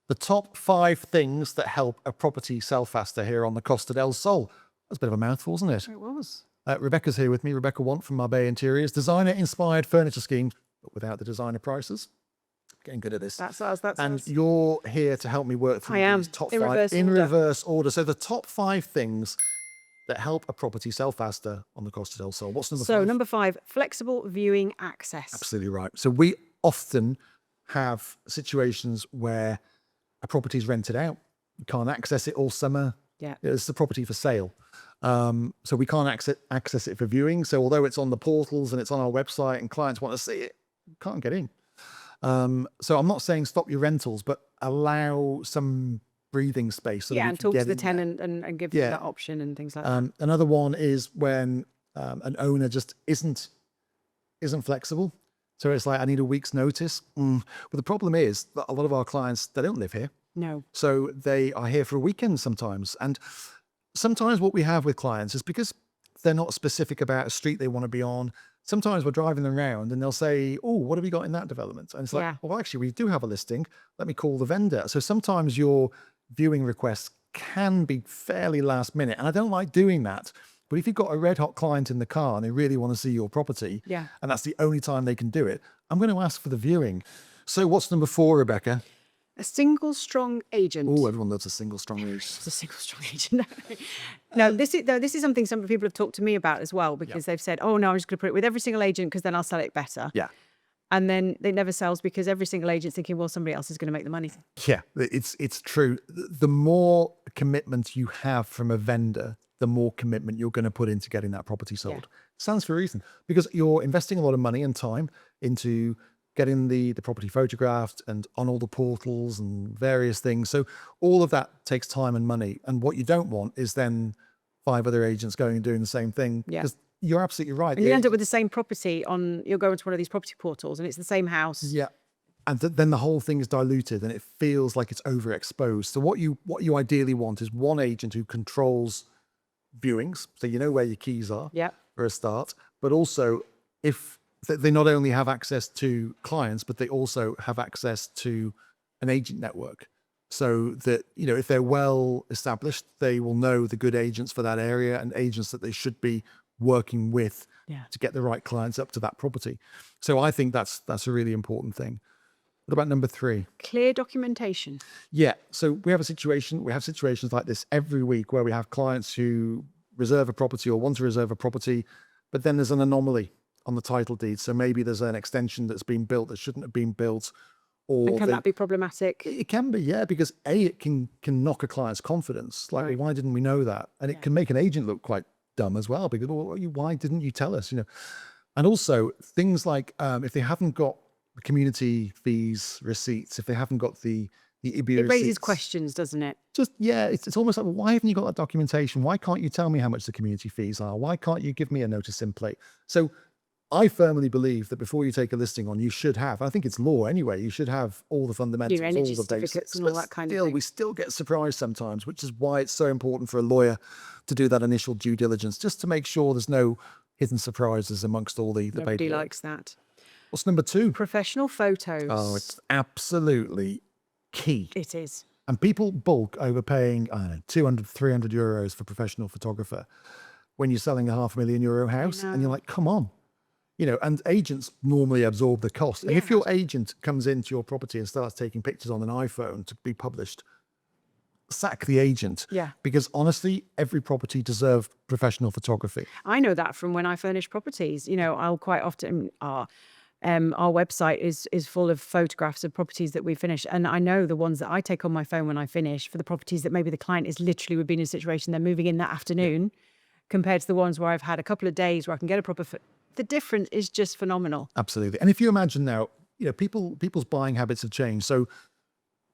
The top 5 things that help a property sell faster here on the Costa del Sol. That's a bit of a mouthful, isn't it? It was. Rebecca's here with me. Rebecca Want from Marbella Interiors. Designer-inspired furniture schemes, but without the designer prices. Getting good at this. That's us. That's and us. you're here to help me work through these top 5 in reverse order. So the top 5 things that help a property sell faster on the Costa del Sol. What's number 5? So number 5, flexible viewing access. Absolutely right. So we often have situations where a property is rented out. You can't access it all summer. Yeah. It's the property for sale. So we can't access it for viewing. So although it's on the portals and it's on our website and clients want to see it, you can't get in. So I'm not saying stop your rentals, but allow some breathing space. So and talk to the tenant and give them that option and things like that. Another one is when an owner just isn't flexible. So it's like, I need a week's notice. But the problem is that a lot of our clients, they don't live here. No. So they are here for a weekend sometimes. And sometimes what we have with clients is because they're not specific about a street they want to be on. Sometimes we're driving them around and they'll say, oh, what have you got in that development? And it's like, well, actually, we do have a listing. Let me call the vendor. So sometimes your viewing requests can be fairly last minute. And I don't like doing that. But if you've got a red hot client in the car and they really want to see your property, and that's the only time they can do it, I'm going to ask for the viewing. So what's number 4, Rebecca? A single strong agent. Oh, everyone loves a single strong agent. It's a single strong agent. No, this is something some people have talked to me about as well, because they've said, oh no, I'm just going to put it with every single agent because then I'll sell it better. Yeah. And then it never sells because every single agent's thinking, well, somebody else is going to make the money. Yeah, it's true. The more commitment you have from a vendor, the more commitment you're going to put into getting that property sold. Stands for a reason, because you're investing a lot of money and time into getting the property photographed and on all the portals and various things. So all of that takes time and money. And what you don't want is then 5 other agents going and doing the same thing. Because you're absolutely right. And you end up with the same property you'll go into one of these property portals and it's the same house. Yeah. And then the whole thing is diluted and it feels like it's overexposed. So what you ideally want is one agent who controls viewings, so you know where your keys are for a start, but also if they not only have access to clients, but they also have access to an agent network, so that, you know, if they're well established, they will know the good agents for that area and agents that they should be working with to get the right clients up to that property. So I think that's a really important thing. What about number 3? Clear documentation. Yeah. So we have situations like this every week where we have clients who reserve a property or want to reserve a property, but then there's an anomaly on the title deed. So maybe there's an extension that's been built that shouldn't have been built. And can that be problematic? It can be, yeah, because it can knock a client's confidence. Like, well, why didn't we know that? And it can make an agent look quite dumb as well, because, well, why didn't you tell us? You know, and also things like if they haven't got the community fees receipts, if they haven't got the IBIA it raises receipts, questions, doesn't it? Just, it's almost like, well, why haven't you got that documentation? Why can't you tell me how much the community fees are? Why can't you give me a notice in plate? So I firmly believe that before you take a listing on, you should have, I think it's law anyway, you should have all the fundamentals, your energy all the certificates and all that kind of thing. We still get surprised sometimes, which is why it's so important for a lawyer to do that initial due diligence, just to make sure there's no hidden surprises amongst all the paperwork. Nobody likes that. What's number 2? Professional photos. Oh, it's absolutely key. It is. And people bulk overpaying, I don't know, 200, 300 euros for professional photographer when you're selling a €500,000 house. And you're like, come on. You know, and agents normally absorb the cost. And if your agent comes into your property and starts taking pictures on an iPhone to be published, sack the agent. Yeah. Because honestly, every property deserves professional photography. I know that from when I furnish properties. You know, I'll quite often, our website is full of photographs of properties that we finish. And I know the ones that I take on my phone when I finish for the properties that maybe the client is literally would be in a situation they're moving in that afternoon, compared to the ones where I've had a couple of days where I can get a proper the difference is just phenomenal. Absolutely. And if you imagine now, you know, people's buying habits have changed. So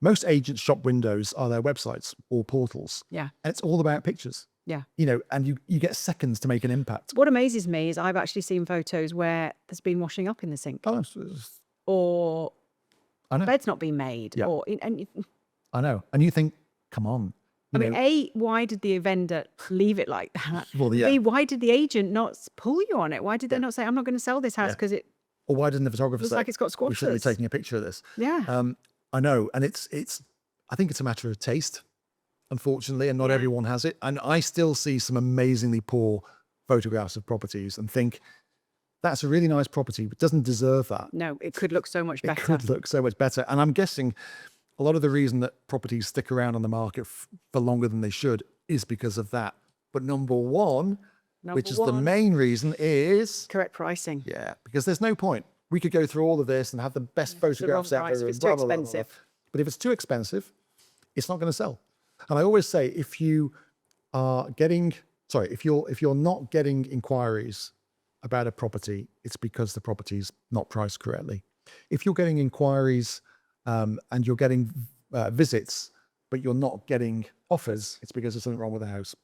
most agents' shop windows are their websites or portals. Yeah. And it's all about pictures. Yeah. You know, and you get seconds to make an impact. What amazes me is I've actually seen photos where there's been washing up in the sink. Oh, or I know. bed's not been made. Yeah. And I know. And you think, come on. I mean, A, why did the vendor leave it like that? Well, yeah. B, why did the agent not pull you on it? Why did they not say, I'm not going to sell this house because it Or why didn't the photographer looks say, like it's got we should be squatters? taking a picture of this? Yeah. I know. And it's I think it's a matter of taste, unfortunately, and not everyone has it. And I still see some amazingly poor photographs of properties and think, that's a really nice property, but doesn't deserve that. No, it could look so much better. It could look so much better. And I'm guessing a lot of the reason that properties stick around on the market for longer than they should is because of that. But number one, which is the main reason, is correct pricing. Yeah, because there's no point. We could go through all of this and have the best photographs out there. It's too expensive. But if it's too expensive, it's not going to sell. And I always say, if you are getting, if you're not getting inquiries about a property, it's because the property's not priced correctly. If you're getting inquiries and you're getting visits, but you're not getting offers, it's because there's something wrong with the house.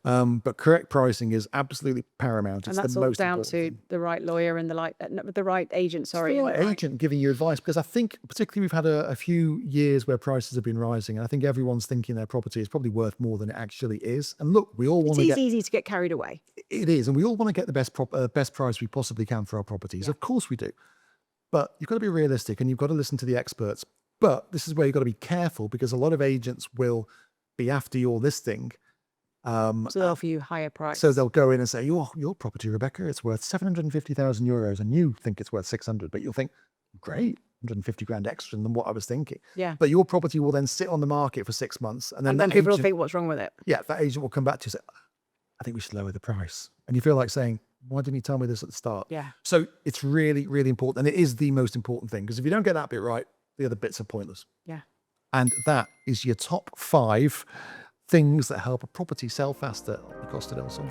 But correct pricing is absolutely paramount. It's and that's all down to the right lawyer and the right agent. Sorry, the right agent giving you advice, because I think particularly we've had a few years where prices have been rising, and I think everyone's thinking their property is probably worth more than it actually is. And look, we all want to. It's easy to get carried away. It is, and we all want to get the best price we possibly can for our properties. Of course we do, but you've got to be realistic and you've got to listen to the experts. But this is where you've got to be careful, because a lot of agents will be after your listing. So they'll offer you higher price. So they'll go in and say, your property, Rebecca, it's worth 750,000 euros, and you think it's worth 600, but you'll think, great, 150 grand extra than what I was thinking. Yeah. But your property will then sit on the market for 6 months, and then people will think, what's wrong with it? Yeah, that agent will come back to you and say, I think we should lower the price. And you feel like saying, why didn't you tell me this at the start? Yeah. So it's really, really important, and it is the most important thing, because if you don't get that bit right, the other bits are pointless. Yeah. And that is your top 5 things that help a property sell faster on the Costa del Sol.